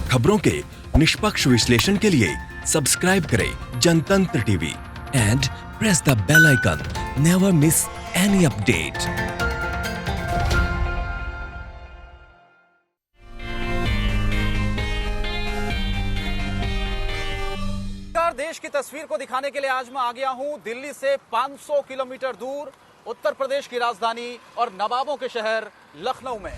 खबरों के निष्पक्ष विश्लेषण के लिए सब्सक्राइब करें Jantantra TV and press the bell icon. Never miss any update. देश की तस्वीर को दिखाने के लिए आज मैं आ गया हूं दिल्ली से 500 किलोमीटर दूर उत्तर प्रदेश की राजधानी और नवाबों के शहर लखनऊ में।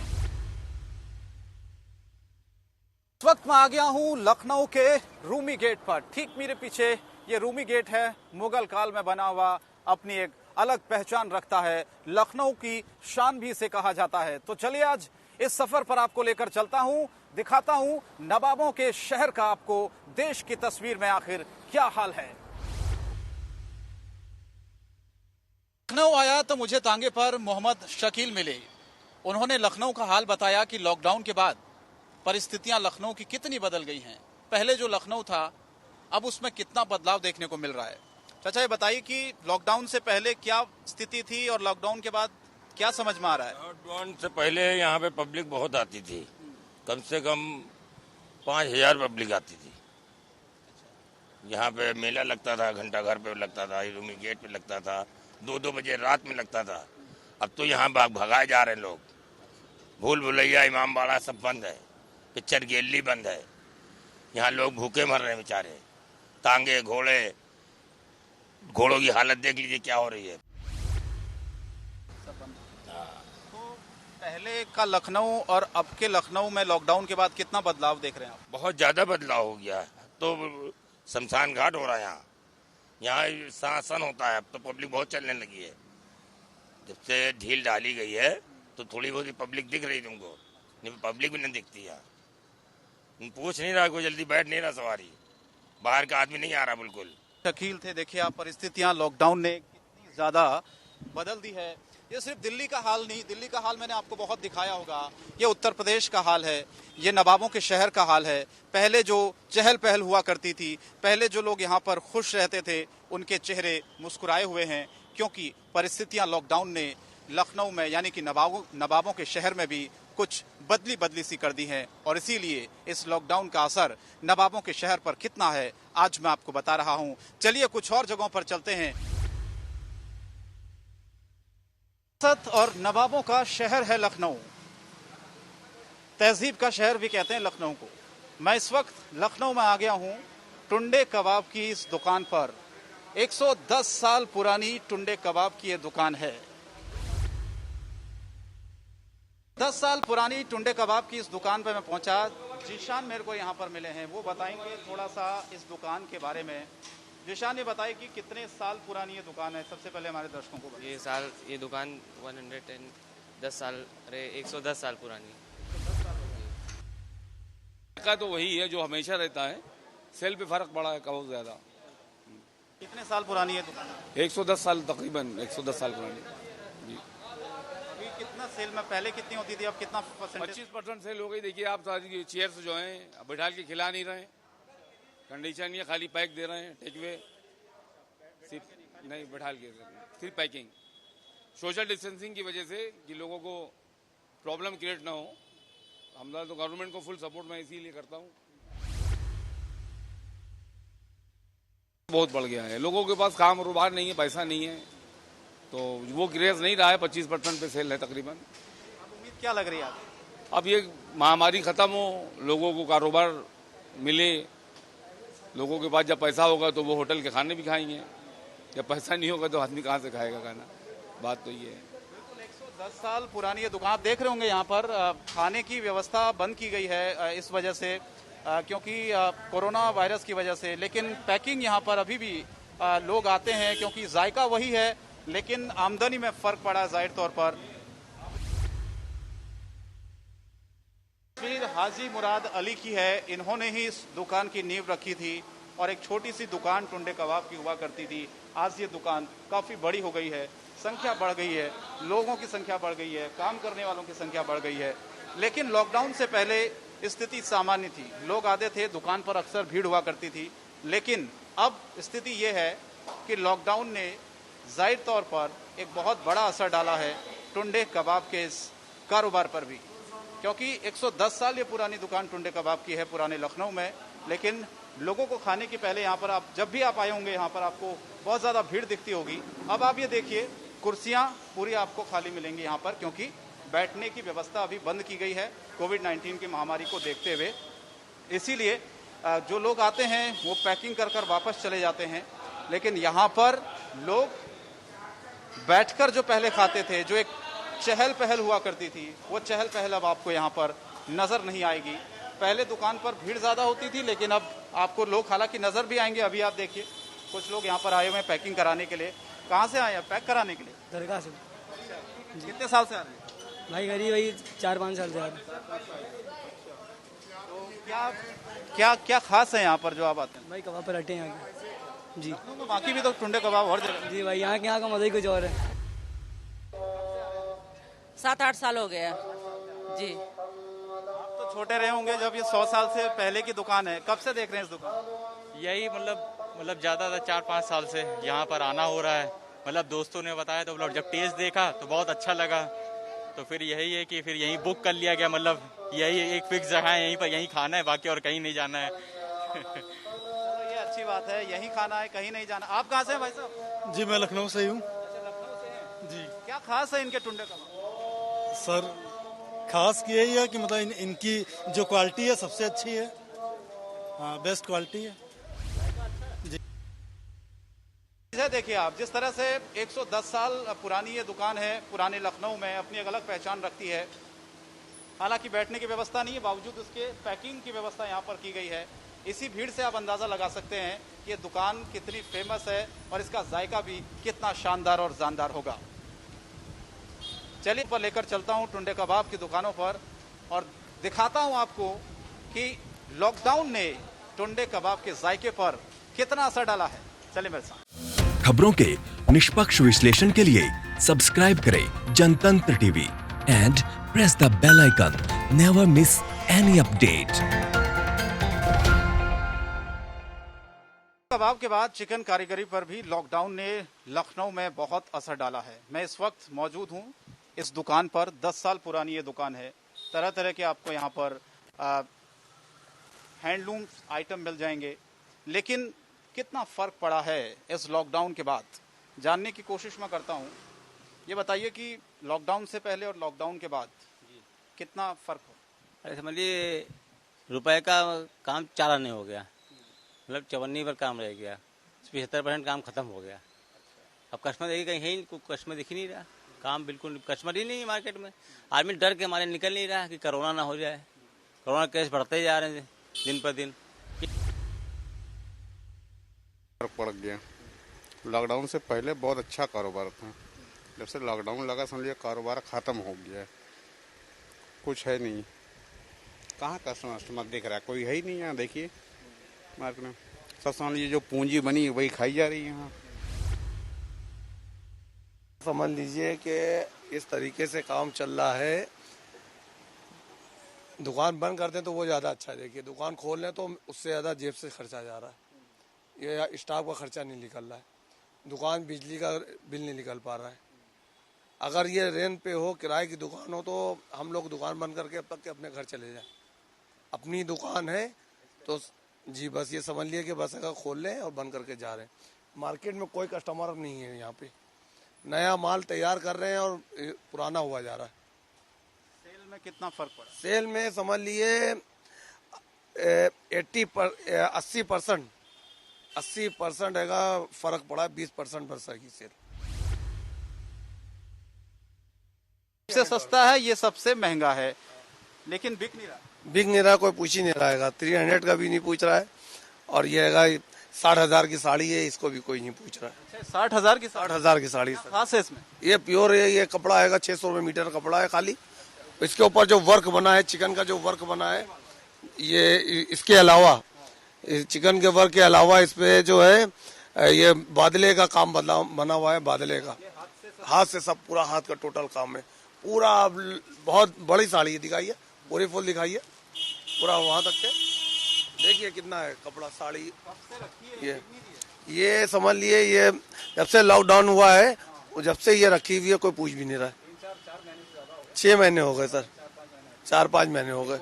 इस वक्त मैं आ गया हूं लखनऊ के रूमी गेट पर। ठीक मेरे पीछे ये रूमी गेट है, मुगल काल में बना हुआ, अपनी एक अलग पहचान रखता है, लखनऊ की शान भी इसे कहा जाता है। तो चलिए आज इस सफर पर आपको लेकर चलता हूं, दिखाता हूं नवाबों के शहर का आपको देश की तस्वीर में आखिर क्या हाल है। लखनऊ आया तो मुझे तांगे पर मोहम्मद शकील मिले। उन्होंने लखनऊ का हाल बताया कि लॉकडाउन के बाद परिस्थितियां लखनऊ की कितनी बदल गई हैं। पहले जो लखनऊ था अब उसमें कितना बदलाव देखने को मिल रहा है। चाचा ये बताइए कि लॉकडाउन से पहले क्या स्थिति थी और लॉकडाउन के बाद क्या समझ में आ रहा है। लॉकडाउन से पहले यहाँ पे पब्लिक बहुत आती थी, कम से कम 5,000 पब्लिक आती थी। यहाँ पे मेला लगता था, घंटा घर पे लगता था, रूमी गेट पे लगता था, 2-2 बजे रात में लगता था। अब तो यहाँ भगाए जा रहे हैं लोग। भूल भुलैया, इमाम बाड़ा सब बंद है, पिक्चर गैलरी बंद है। यहाँ लोग भूखे मर रहे हैं बेचारे। तांगे घोड़ों की हालत देख लीजिए क्या हो रही है। तो पहले का लखनऊ और अब के लखनऊ में लॉकडाउन के बाद कितना बदलाव देख रहे हैं आप। बहुत ज्यादा बदलाव हो गया है। तो शमशान घाट हो रहा है यहाँ शासन होता है। अब तो पब्लिक बहुत चलने लगी है। जब से ढील डाली गई है तो थोड़ी बहुत पब्लिक दिख रही तुमको, नहीं पब्लिक भी नहीं दिखती है। पूछ नहीं रहा कोई, जल्दी बैठ नहीं रहा सवारी, बाहर का आदमी नहीं आ रहा बिल्कुल। शकील थे, देखिए आप परिस्थितियां लॉकडाउन ने कितनी ज्यादा बदल दी है। ये सिर्फ दिल्ली का हाल नहीं, दिल्ली का हाल मैंने आपको बहुत दिखाया होगा। ये उत्तर प्रदेश का हाल है, ये नवाबों के शहर का हाल है। पहले जो चहल पहल हुआ करती थी, पहले जो लोग यहाँ पर खुश रहते थे, उनके चेहरे मुस्कुराए हुए हैं, क्योंकि परिस्थितियां लॉकडाउन ने लखनऊ में यानी कि नवाबों के शहर में भी कुछ बदली सी कर दी हैं। और इसीलिए इस लॉकडाउन का असर नवाबों के शहर पर कितना है आज मैं आपको बता रहा हूँ। चलिए कुछ और जगहों पर चलते हैं। और नवाबों का शहर है लखनऊ, तहजीब का शहर भी कहते हैं लखनऊ को। मैं इस वक्त लखनऊ में आ गया हूं टुंडे कबाब की इस दुकान पर। 110 साल पुरानी टुंडे कबाब की ये दुकान है। 10 साल पुरानी टुंडे कबाब की इस दुकान पर मैं पहुंचा। जीशान मेरे को यहाँ पर मिले हैं, वो बताएंगे थोड़ा सा इस दुकान के बारे में। जीशान ये बताइए कि कितने साल पुरानी ये दुकान है। सबसे पहले हमारे दर्शकों को ये दुकान 110 साल पुरानी का तो वही है जो हमेशा रहता है। सेल पे फर्क पड़ा है बहुत ज्यादा। कितने साल पुरानी है दुकान। 110 साल, तकरीबन 110 साल पुरानी जी। अभी कितना सेल में, पहले कितनी होती थी, अब कितना परसेंटेज। 25% सेल हो गई। देखिए आप सारी चेयर्स जो हैं बैठा के खिला नहीं रहे, कंडीशन ये खाली पैक दे रहे हैं, टेकवे सिर्फ नहीं बैठा के, सिर्फ पैकिंग। सोशल डिस्टेंसिंग की वजह से कि लोगों को प्रॉब्लम क्रिएट ना हो। हम तो गवर्नमेंट को फुल सपोर्ट मैं इसीलिए करता हूँ। बहुत बढ़ गया है, लोगों के पास काम रोजगार नहीं है, पैसा नहीं है, तो वो क्रेज नहीं रहा है। 25% पे सेल है तकरीबन। अब उम्मीद क्या लग रही है आपको। अब ये महामारी खत्म हो, लोगों को कारोबार मिले, लोगों के पास जब पैसा होगा तो वो होटल के खाने भी खाएंगे, जब पैसा नहीं होगा तो आदमी कहाँ से खाएगा खाना। बात तो ये है। 110 साल पुरानी ये दुकान आप देख रहे होंगे, यहाँ पर खाने की व्यवस्था बंद की गई है इस वजह से, क्योंकि कोरोना वायरस की वजह से। लेकिन पैकिंग यहाँ पर अभी भी लोग आते हैं, क्योंकि जायका वही है लेकिन आमदनी में फर्क पड़ा है जाहिर तौर पर। फिर हाजी मुराद अली की है, इन्होंने ही इस दुकान की नींव रखी थी और एक छोटी सी दुकान टुंडे कबाब की हुआ करती थी। आज ये दुकान काफ़ी बड़ी हो गई है, संख्या बढ़ गई है, लोगों की संख्या बढ़ गई है, काम करने वालों की संख्या बढ़ गई है। लेकिन लॉकडाउन से पहले स्थिति सामान्य थी, लोग आते थे, दुकान पर अक्सर भीड़ हुआ करती थी। लेकिन अब स्थिति ये है कि लॉकडाउन ने जाहिर तौर पर एक बहुत बड़ा असर डाला है टुंडे कबाब के इस कारोबार पर भी। क्योंकि 110 साल ये पुरानी दुकान टुंडे कबाब की है पुराने लखनऊ में। लेकिन लोगों को खाने के पहले यहाँ पर आप जब भी आप आए होंगे यहाँ पर आपको बहुत ज़्यादा भीड़ दिखती होगी। अब आप ये देखिए कुर्सियाँ पूरी आपको खाली मिलेंगी यहाँ पर, क्योंकि बैठने की व्यवस्था अभी बंद की गई है कोविड-19 की महामारी को देखते हुए। इसीलिए जो लोग आते हैं वो पैकिंग कर कर वापस चले जाते हैं। लेकिन यहाँ पर लोग बैठकर जो पहले खाते थे, जो एक चहल पहल हुआ करती थी, वो चहल पहल अब आपको यहाँ पर नज़र नहीं आएगी। पहले दुकान पर भीड़ ज़्यादा होती थी, लेकिन अब आपको लोग हालांकि नज़र भी आएंगे। अभी आप देखिए कुछ लोग यहाँ पर आए हुए हैं पैकिंग कराने के लिए। कहाँ से आए हैं पैक कराने के लिए? दरगाह से। कितने साल से आ रहे हैं? भाई करीब वही 4-5 साल से आ रहे हैं। तो क्या क्या क्या खास है यहाँ पर जो आप आते हैं? भाई कबाब पराठे यहाँ के जी। बाकी भी तो टुंडे कबाब और जगह। जी भाई यहाँ का मजा ही कुछ और है। 7-8 साल हो गया जी। आप तो छोटे रहे होंगे जब ये 100 साल से पहले की दुकान है। कब से देख रहे हैं इस दुकान? यही मतलब ज़्यादा 4-5 साल से यहाँ पर आना हो रहा है। मतलब दोस्तों ने बताया तो मतलब जब टेस्ट देखा तो बहुत अच्छा लगा, तो फिर यही है कि फिर यहीं बुक कर लिया गया। मतलब यही एक फिक्स जगह है, यहीं पर यहीं खाना है, बाकी और कहीं नहीं जाना है। तो ये अच्छी बात है, यहीं खाना है, कहीं नहीं जाना। आप कहाँ से हैं भाई साहब? जी मैं लखनऊ से ही हूँ। लखनऊ से हैं जी क्या खास है इनके टुंडे कबाब? सर, खास यही है कि मतलब इनकी जो क्वालिटी है सबसे अच्छी है। हाँ, बेस्ट क्वालिटी है। देखिए आप जिस तरह से 110 साल पुरानी ये दुकान है पुराने लखनऊ में, अपनी एक अलग पहचान रखती है। हालांकि बैठने की व्यवस्था नहीं है, बावजूद उसके पैकिंग की व्यवस्था यहाँ पर की गई है। इसी भीड़ से आप अंदाज़ा लगा सकते हैं कि ये दुकान कितनी फेमस है और इसका जायका भी कितना शानदार और जानदार होगा। चलिए पर लेकर चलता हूँ टुंडे कबाब की दुकानों पर और दिखाता हूँ आपको कि लॉकडाउन ने टुंडे कबाब के जायके पर कितना असर डाला है। चलिए मेरे साथ। खबरों के निष्पक्ष विश्लेषण के लिए सब्सक्राइब करें Jantantra TV and press the bell icon. Never miss any update. कबाब के बाद चिकन कारीगरी पर भी लॉकडाउन ने लखनऊ में बहुत असर डाला है। मैं इस वक्त मौजूद हूं इस दुकान पर। 10 साल पुरानी ये दुकान है। तरह तरह के आपको यहाँ पर हैंडलूम आइटम मिल जाएंगे। लेकिन कितना फ़र्क पड़ा है इस लॉकडाउन के बाद, जानने की कोशिश मैं करता हूँ। ये बताइए कि लॉकडाउन से पहले और लॉकडाउन के बाद कितना फ़र्क हो? अरे समझिए रुपए का काम 4 आने हो गया, मतलब 54 पर काम रह गया। 75% काम खत्म हो गया। अब कस्टमर देखिए कहीं है ही, कोई कस्टमर दिख ही नहीं रहा। काम बिल्कुल कस्टमर ही नहीं है मार्केट में। आदमी डर के हमारे निकल नहीं रहा कि कोरोना ना हो जाए। कोरोना केस बढ़ते जा रहे हैं दिन पर दिन। फर्क पड़ गया। लॉकडाउन से पहले बहुत अच्छा कारोबार था। जब से लॉकडाउन लगा समझिए कारोबार ख़त्म हो गया है। कुछ है नहीं, कहाँ कस्टमर दिख रहा है, कोई है ही नहीं यहाँ। देखिए मार्केट में सब समझ लीजिए जो पूंजी बनी वही खाई जा रही है यहाँ। समझ लीजिए कि इस तरीके से काम चल रहा है। दुकान बंद कर दें तो वो ज़्यादा अच्छा है। देखिए दुकान खोल लें तो उससे ज़्यादा जेब से खर्चा जा रहा है। ये स्टाफ का खर्चा नहीं निकल रहा है। दुकान बिजली का बिल नहीं निकल पा रहा है। अगर ये रेंट पे हो, किराए की दुकान हो, तो हम लोग दुकान बंद करके अब तक के अपने घर चले जाएं। अपनी दुकान है तो जी बस ये समझ लिए कि बस अगर खोल लें और बंद करके जा रहे हैं। मार्केट में कोई कस्टमर नहीं है यहाँ पे। नया माल तैयार कर रहे हैं और पुराना हुआ जा रहा है। सेल में कितना फ़र्क पड़ा? सेल में समझ लिए 80% का फर्क पड़ा। 20% बढ़ सकी सेल। सबसे सस्ता है, ये सबसे महंगा है, लेकिन बिक नहीं रहा। बिक नहीं रहा, कोई पूछ ही नहीं रहा है। 300 का भी नहीं पूछ रहा है। और ये है 60,000 की साड़ी है, इसको भी कोई नहीं पूछ रहा है। 60,000 की 60,000 की साड़ी खास है इसमें? ये प्योर है। ये कपड़ा आएगा 600 रुपये मीटर कपड़ा है खाली। इसके ऊपर जो वर्क बना है, चिकन का जो वर्क बना है, ये इसके अलावा चिकन के वर्क के अलावा इस पे जो है ये बादले का काम बना हुआ है। बादले का हाथ से सब पूरा हाथ का टोटल काम है। पूरा बहुत बड़ी साड़ी दिखाइए, पूरी फुल दिखाइए, पूरा वहां तक के। देखिए कितना है कपड़ा साड़ी। ये समझ लिए ये जब से लॉकडाउन हुआ है, जब से ये रखी हुई है, कोई पूछ भी नहीं रहा है। 6 महीने हो गए सर, 4-5 महीने हो गए,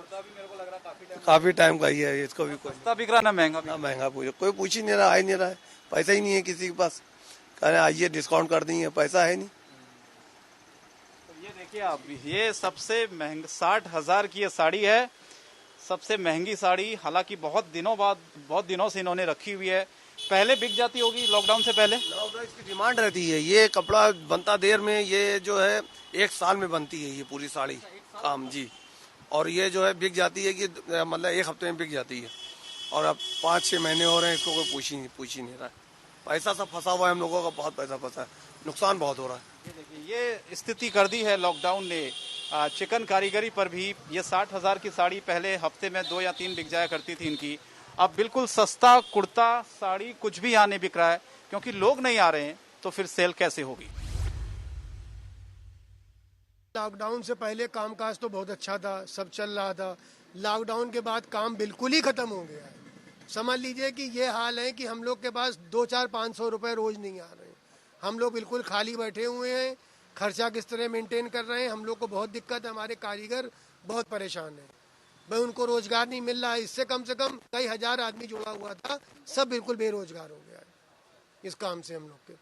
काफी टाइम का ही है इसको भी। कोई सस्ता बिक रहा ना महंगा ना महंगा कोई पूछ ही नहीं रहा, आ ही नहीं रहा है, पैसा ही नहीं है किसी के पास, कह रहे आइए डिस्काउंट कर देंगे, पैसा है नहीं। ये देखिए आप, ये सबसे महंगा 60,000 की ये साड़ी है, सबसे महंगी साड़ी। हालांकि बहुत दिनों से इन्होंने रखी हुई है। पहले बिक जाती होगी लॉकडाउन से पहले? लॉकडाउन इसकी डिमांड रहती है, ये कपड़ा बनता देर में, ये जो है 1 साल में बनती है ये पूरी साड़ी काम जी। और ये जो है बिक जाती है कि मतलब 1 हफ्ते में बिक जाती है, और अब 5-6 महीने हो रहे हैं, इसको कोई पूछ ही नहीं रहा है। पैसा सब फंसा हुआ है हम लोगों का, बहुत पैसा फंसा है, नुकसान बहुत हो रहा है। ये देखिए, ये स्थिति कर दी है लॉकडाउन ने चिकन कारीगरी पर भी। ये 60,000 की साड़ी पहले हफ्ते में 2 या 3 बिक जाया करती थी इनकी, अब बिल्कुल सस्ता कुर्ता साड़ी कुछ भी यहाँ नहीं बिक रहा है, क्योंकि लोग नहीं आ रहे हैं, तो फिर सेल कैसे होगी? लॉकडाउन से पहले कामकाज तो बहुत अच्छा था, सब चल रहा था। लॉकडाउन के बाद काम बिल्कुल ही खत्म हो गया है। समझ लीजिए कि ये हाल है कि हम लोग के पास 200-400-500 रुपए रोज नहीं आ रहे हैं। हम लोग बिल्कुल खाली बैठे हुए हैं, खर्चा किस तरह मेंटेन कर रहे हैं, हम लोग को बहुत दिक्कत है। हमारे कारीगर बहुत परेशान है भाई, उनको रोजगार नहीं मिल रहा है। इससे कम से कम कई हजार आदमी जुड़ा हुआ था, सब बिल्कुल बेरोजगार हो गया है इस काम से हम लोग के।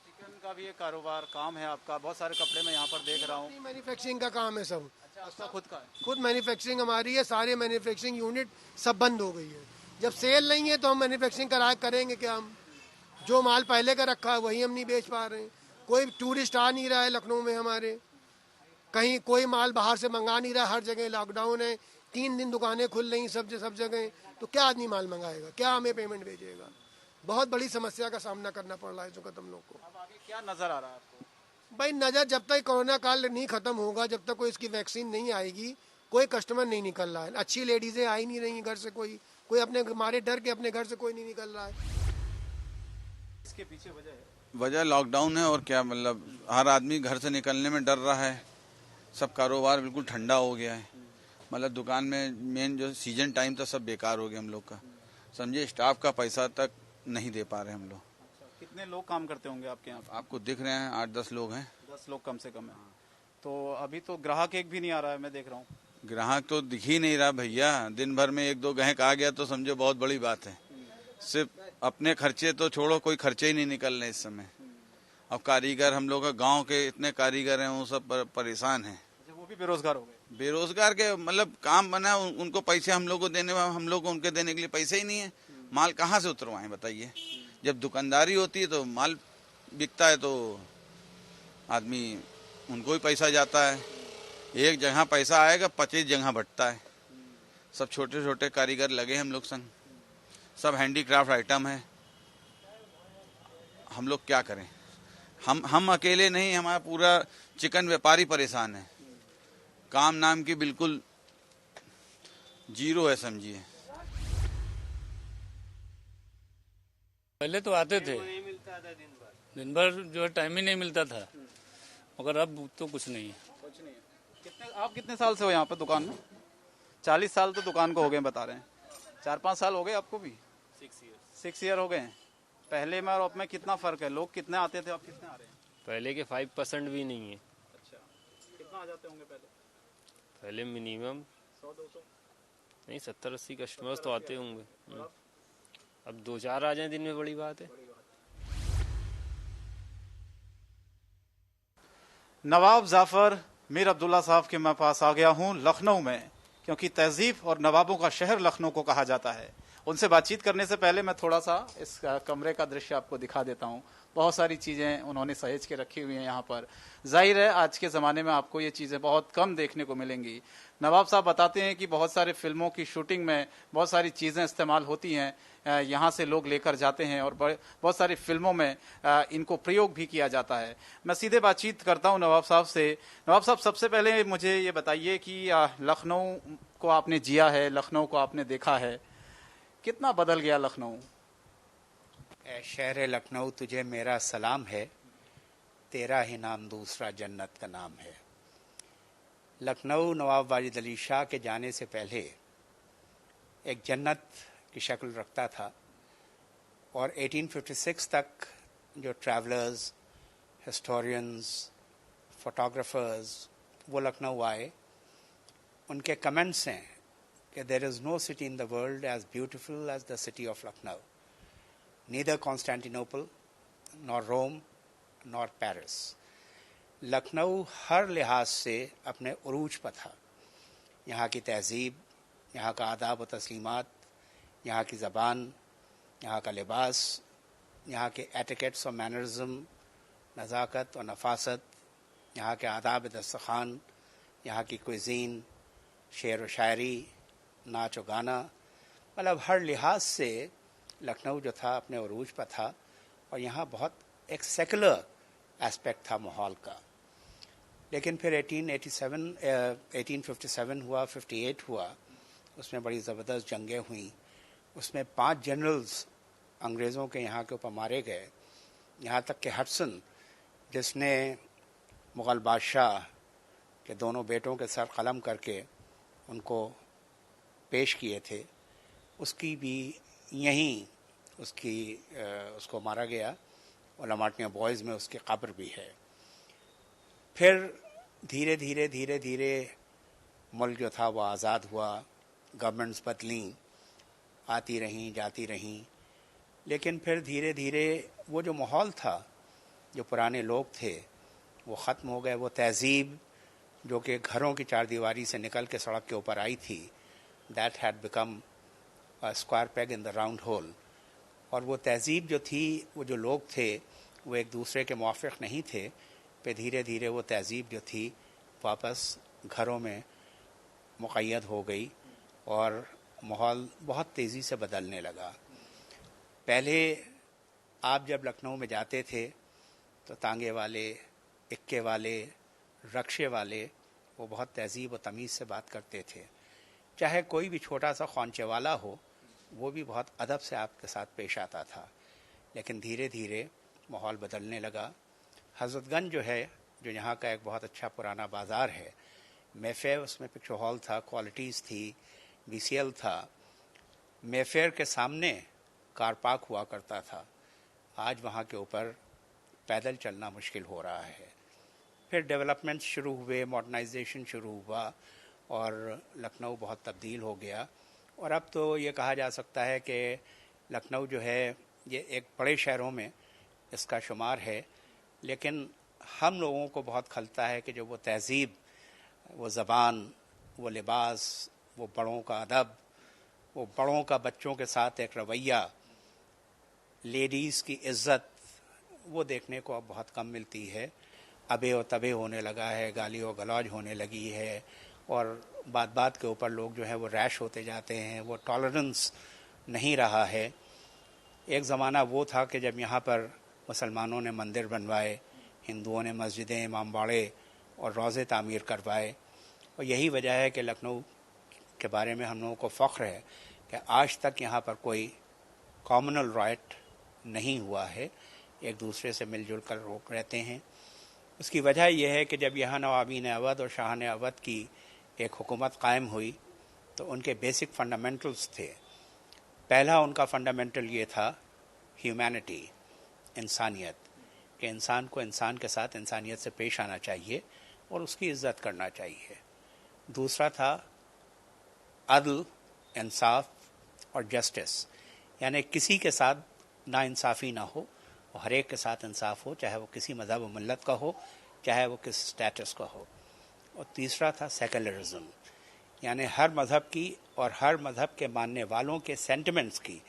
चिकन का भी ये कारोबार काम है आपका, बहुत सारे कपड़े मैं यहाँ पर देख रहा हूँ। मैन्युफैक्चरिंग का काम है सब। अच्छा, आपका खुद का है? खुद मैन्युफैक्चरिंग हमारी है, सारे मैन्युफैक्चरिंग यूनिट सब बंद हो गई है। जब सेल नहीं है तो हम मैन्युफैक्चरिंग करेंगे क्या? हम जो माल पहले का रखा है वही हम नहीं बेच पा रहे हैं। कोई टूरिस्ट आ नहीं रहा है लखनऊ में हमारे, कहीं कोई माल बाहर से मंगा नहीं रहा, हर जगह लॉकडाउन है, 3 दिन दुकानें खुल रही सब जगह, तो क्या आदमी माल मंगाएगा, क्या हमें पेमेंट भेजेगा? बहुत बड़ी समस्या का सामना करना पड़ रहा है जो खत्म लोग को। अब आगे क्या नजर आ रहा है आपको? भाई नजर, जब तक कोरोना काल नहीं खत्म होगा, जब तक कोई इसकी वैक्सीन नहीं आएगी, कोई कस्टमर नहीं निकल रहा है। अच्छी लेडीजें आ ही नहीं रही घर से, कोई अपने मारे डर के अपने घर से कोई नहीं निकल रहा है। इसके पीछे वजह लॉकडाउन है, और क्या मतलब हर आदमी घर से निकलने में डर रहा है, सब कारोबार बिल्कुल ठंडा हो गया है। मतलब दुकान में मेन जो सीजन टाइम था सब बेकार हो गया हम लोग का, समझिए स्टाफ का पैसा तक नहीं दे पा रहे हम लोग। कितने लोग काम करते होंगे आपके यहाँ? आपको दिख रहे हैं 8-10 लोग हैं। 10 लोग कम से कम है। तो अभी तो ग्राहक एक भी नहीं आ रहा है, मैं देख रहा हूँ। ग्राहक तो दिख ही नहीं रहा भैया, दिन भर में 1-2 ग्राहक आ गया तो समझो बहुत बड़ी बात है। सिर्फ अपने खर्चे तो छोड़ो, कोई खर्चे ही नहीं निकल रहे इस समय। अब कारीगर हम लोग गांव के इतने कारीगर हैं, वो सब परेशान हैं। वो भी बेरोजगार हो गए। बेरोजगार के मतलब काम बना, उनको पैसे हम लोग को देने, हम लोग को उनके देने के लिए पैसे ही नहीं है। माल कहाँ से उतरवाएं बताइए? जब दुकानदारी होती है तो माल बिकता है तो आदमी उनको ही पैसा जाता है। एक जगह पैसा आएगा 25 जगह बटता है। सब छोटे छोटे कारीगर लगे हम लोग संग, सब हैंडीक्राफ्ट आइटम है। हम लोग क्या करें? हम अकेले नहीं, हमारा पूरा चिकन व्यापारी परेशान है। काम नाम की बिल्कुल जीरो है समझिए। पहले तो आते थे, दिन भर जो है टाइम ही नहीं मिलता था, मगर अब तो कुछ नहीं है। आप कितने साल से हो यहाँ पर दुकान में? 40 साल तो दुकान को हो गए बता रहे हैं। 4-5 साल हो गए आपको भी? 6 ईयर हो गए हैं। पहले में और अब में कितना फर्क है? लोग कितने आते थे, अब कितने आ रहे हैं? पहले के 5% भी नहीं है। अच्छा, कितना आ जाते होंगे पहले? पहले मिनिमम 100-200 नहीं 70-80 कस्टमर्स तो आते होंगे। अब 2-4 आ जाए दिन में बड़ी बात है। नवाब जाफर मीर अब्दुल्ला साहब के मैं पास आ गया हूँ लखनऊ में, क्योंकि तहजीब और नवाबों का शहर लखनऊ को कहा जाता है। उनसे बातचीत करने से पहले मैं थोड़ा सा इस कमरे का दृश्य आपको दिखा देता हूँ। बहुत सारी चीज़ें उन्होंने सहेज के रखी हुई हैं यहाँ पर। जाहिर है आज के ज़माने में आपको ये चीज़ें बहुत कम देखने को मिलेंगी। नवाब साहब बताते हैं कि बहुत सारे फिल्मों की शूटिंग में बहुत सारी चीज़ें इस्तेमाल होती हैं, यहाँ से लोग लेकर जाते हैं और बहुत सारी फिल्मों में इनको प्रयोग भी किया जाता है। मैं सीधे बातचीत करता हूँ नवाब साहब से। नवाब साहब, सबसे पहले मुझे ये बताइए कि लखनऊ को आपने जिया है, लखनऊ को आपने देखा है, कितना बदल गया लखनऊ? शहर लखनऊ तुझे मेरा सलाम है, तेरा ही नाम दूसरा जन्नत का नाम है। लखनऊ नवाब वाजिद अली शाह के जाने से पहले एक जन्नत की शक्ल रखता था, और 1856 तक जो ट्रैवलर्स, हिस्टोरियंस, फोटोग्राफर्स वो लखनऊ आए, उनके कमेंट्स हैं कि there is no city in the world as beautiful as the city of Lucknow, neither Constantinople nor Rome nor Paris. Lucknow हर लिहाज से अपने उरूज पर था। यहाँ की तहजीब, यहाँ का आदाब व तस्लीमात, यहाँ की ज़बान, यहाँ का लिबास, यहाँ के एटिकेट्स और मैनरिज्म, नज़ाकत और नफासत, यहाँ के आदाब दस्तखान, यहाँ की कुज़ीन, शेर व शायरी, नाच व गाना, मतलब हर लिहाज से लखनऊ जो था अपने उरूज पर था। और यहाँ बहुत एक सेकुलर एस्पेक्ट था माहौल का। लेकिन फिर 1857 हुआ, 58 हुआ, उसमें बड़ी ज़बरदस्त जंगें हुई। उसमें 5 जनरल्स अंग्रेज़ों के यहाँ के ऊपर मारे गए। यहाँ तक कि हडसन, जिसने मुग़ल बादशाह के दोनों बेटों के सर कलम करके उनको पेश किए थे, उसकी भी यहीं उसको मारा गया। और लमाटिया बॉयज़ में उसकी कब्र भी है। फिर धीरे धीरे मुल्क जो था वो आज़ाद हुआ, गवर्नमेंट्स बदलीं, आती रहीं जाती रहीं, लेकिन फिर धीरे धीरे वो जो माहौल था, जो पुराने लोग थे, वो ख़त्म हो गए। वो तहज़ीब जो कि घरों की चारदीवारी से निकल के सड़क के ऊपर आई थी, that had become a square peg in the round whole. और वो तहज़ीब जो थी, वो जो लोग थे, वो एक दूसरे के मुवाफ़िक़ नहीं थे। पे धीरे धीरे वो तहज़ीब जो थी वापस घरों में मुक़य्यद हो गई और माहौल बहुत तेज़ी से बदलने लगा। पहले आप जब लखनऊ में जाते थे तो तांगे वाले, इक्के वाले, रक्शे वाले वो बहुत तहज़ीब व तमीज़ से बात करते थे। चाहे कोई भी छोटा सा ख़ौंचे वाला हो, वो भी बहुत अदब से आपके साथ पेश आता था। लेकिन धीरे धीरे माहौल बदलने लगा। हज़रतगंज जो है, जो यहाँ का एक बहुत अच्छा पुराना बाज़ार है, मेफेयर, उसमें पिक्चर हॉल था, क्वालिटीज़ थी, BCL था। मेफेयर के सामने कार पार्क हुआ करता था। आज वहाँ के ऊपर पैदल चलना मुश्किल हो रहा है। फिर डेवलपमेंट शुरू हुए, मॉडर्नाइजेशन शुरू हुआ और लखनऊ बहुत तब्दील हो गया। और अब तो ये कहा जा सकता है कि लखनऊ जो है ये एक बड़े शहरों में इसका शुमार है। लेकिन हम लोगों को बहुत खलता है कि जो वो तहज़ीब, वो ज़बान, वो लिबास, वो बड़ों का अदब, वो बड़ों का बच्चों के साथ एक रवैया, लेडीज़ की इज़्ज़त, वो देखने को अब बहुत कम मिलती है। अबे और तबे होने लगा है, गाली और गलौज होने लगी है और बात के ऊपर लोग जो है वो रैश होते जाते हैं। वो टॉलरेंस नहीं रहा है। एक ज़माना वो था कि जब यहाँ पर मुसलमानों ने मंदिर बनवाए, हिंदुओं ने मस्जिदें, इमामबाड़े और रोज़े तामीर करवाए। और यही वजह है कि लखनऊ के बारे में हम लोगों को फ़ख्र है कि आज तक यहाँ पर कोई कॉमनल राइट नहीं हुआ है। एक दूसरे से मिलजुल कर लोग रहते हैं। उसकी वजह यह है कि जब यहाँ नवाबीन अवध और शाहान अवध की एक हुकूमत कायम हुई तो उनके बेसिक फंडामेंटल्स थे। पहला उनका फंडामेंटल ये था ह्यूमैनिटी, इंसानियत, कि इंसान को इंसान के साथ इंसानियत से पेश आना चाहिए और उसकी इज़्ज़त करना चाहिए। दूसरा था अदल, इंसाफ और जस्टिस, यानी किसी के साथ नाइंसाफ़ी ना हो और हर एक के साथ इंसाफ हो, चाहे वो किसी मज़हब व मिल्लत का हो, चाहे वो किस स्टेटस का हो। और तीसरा था सेकुलरिज्म, यानी हर मज़हब की और हर मज़हब के मानने वालों के सेंटिमेंट्स की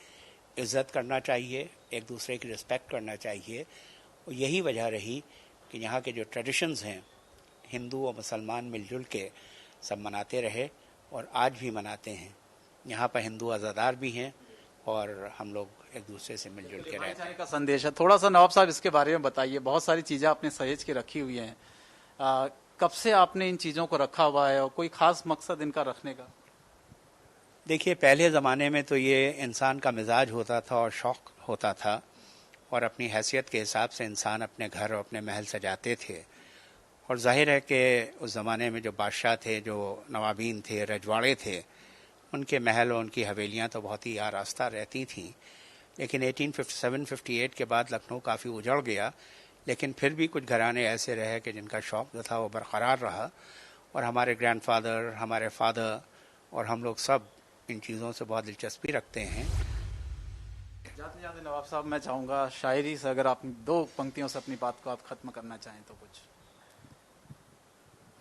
इज़्ज़त करना चाहिए, एक दूसरे की रिस्पेक्ट करना चाहिए। और यही वजह रही कि यहाँ के जो ट्रेडिशंस हैं, हिंदू और मुसलमान मिलजुल के सब मनाते रहे और आज भी मनाते हैं। यहाँ पर हिंदू अज़ादार भी हैं और हम लोग एक दूसरे से मिलजुल के रहते हैं। का संदेश है। थोड़ा सा नवाब साहब इसके बारे में बताइए। बहुत सारी चीज़ें आपने सहेज के रखी हुई हैं, कब से आपने इन चीज़ों को रखा हुआ है और कोई ख़ास मकसद इनका रखने का? देखिए, पहले ज़माने में तो ये इंसान का मिजाज होता था और शौक़ होता था और अपनी हैसियत के हिसाब से इंसान अपने घर और अपने महल सजाते थे। और जाहिर है कि उस ज़माने में जो बादशाह थे, जो नवाबीन थे, रजवाड़े थे, उनके महल और उनकी हवेलियाँ तो बहुत ही आरास्ता रहती थीं। लेकिन 1857-58 के बाद लखनऊ काफ़ी उजड़ गया, लेकिन फिर भी कुछ घराने ऐसे रहे कि जिनका शौक़ जो था वो बरकरार रहा और हमारे ग्रैंडफादर, हमारे फादर और हम लोग सब इन चीज़ों से बहुत दिलचस्पी रखते हैं। जाते जाते नवाब साहब मैं चाहूँगा शायरी से अगर आप 2 पंक्तियों से अपनी बात को आप खत्म करना चाहें तो कुछ।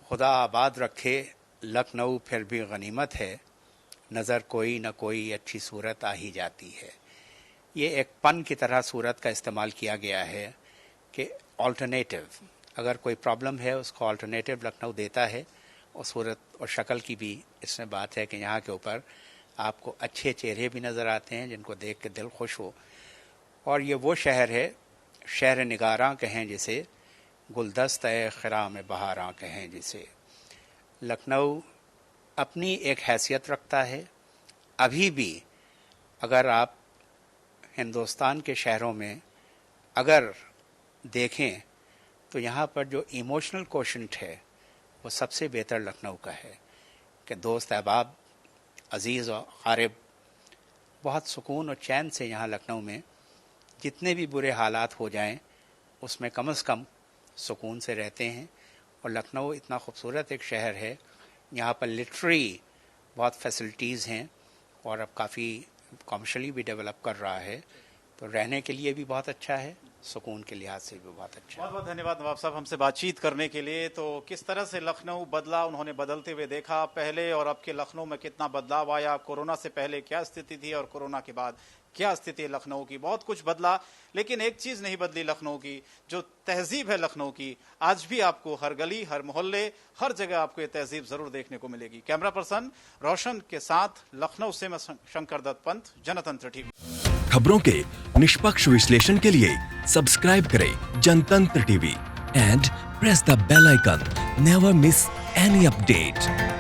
खुदा आबाद रखे लखनऊ फिर भी गनीमत है, नज़र कोई न कोई अच्छी सूरत आ ही जाती है। ये एक पन की तरह सूरत का इस्तेमाल किया गया है कि ऑल्टरनेटिव, अगर कोई प्रॉब्लम है उसको ऑल्टरनेटिव लखनऊ देता है। और सूरत और शक्ल की भी इसमें बात है कि यहाँ के ऊपर आपको अच्छे चेहरे भी नज़र आते हैं जिनको देख के दिल खुश हो। और ये वो शहर है, शहर निगारां कहें जिसे, गुलदस्ते खिरा में बहारां कहें जिसे। लखनऊ अपनी एक हैसियत रखता है। अभी भी अगर आप हिंदुस्तान के शहरों में अगर देखें तो यहाँ पर जो इमोशनल कोशेंट है वो सबसे बेहतर लखनऊ का है कि दोस्त अहबाब, अजीज़ और क़ारिब बहुत सुकून और चैन से यहाँ लखनऊ में जितने भी बुरे हालात हो जाएं उसमें कम से कम सुकून से रहते हैं। और लखनऊ इतना खूबसूरत एक शहर है, यहाँ पर लिटरेरी बहुत फैसिलिटीज़ हैं और अब काफ़ी कॉमर्शियली भी डेवलप कर रहा है, तो रहने के लिए भी बहुत अच्छा है, सुकून के लिहाज से भी बहुत अच्छा है। बहुत बहुत धन्यवाद नवाब साहब हमसे बातचीत करने के लिए। तो किस तरह से लखनऊ बदला, उन्होंने बदलते हुए देखा, पहले और अब के लखनऊ में कितना बदलाव आया, कोरोना से पहले क्या स्थिति थी और कोरोना के बाद क्या स्थिति है लखनऊ की। बहुत कुछ बदला, लेकिन एक चीज़ नहीं बदली लखनऊ की, जो तहजीब है लखनऊ की, आज भी आपको हर गली, हर मोहल्ले, हर जगह आपको ये तहजीब जरूर देखने को मिलेगी। कैमरा पर्सन रोशन के साथ लखनऊ से मैं शंकर दत्त पंत, जनतंत्र टीवी। खबरों के निष्पक्ष विश्लेषण के लिए सब्सक्राइब करें Jantantra TV and press the bell icon. Never miss any update.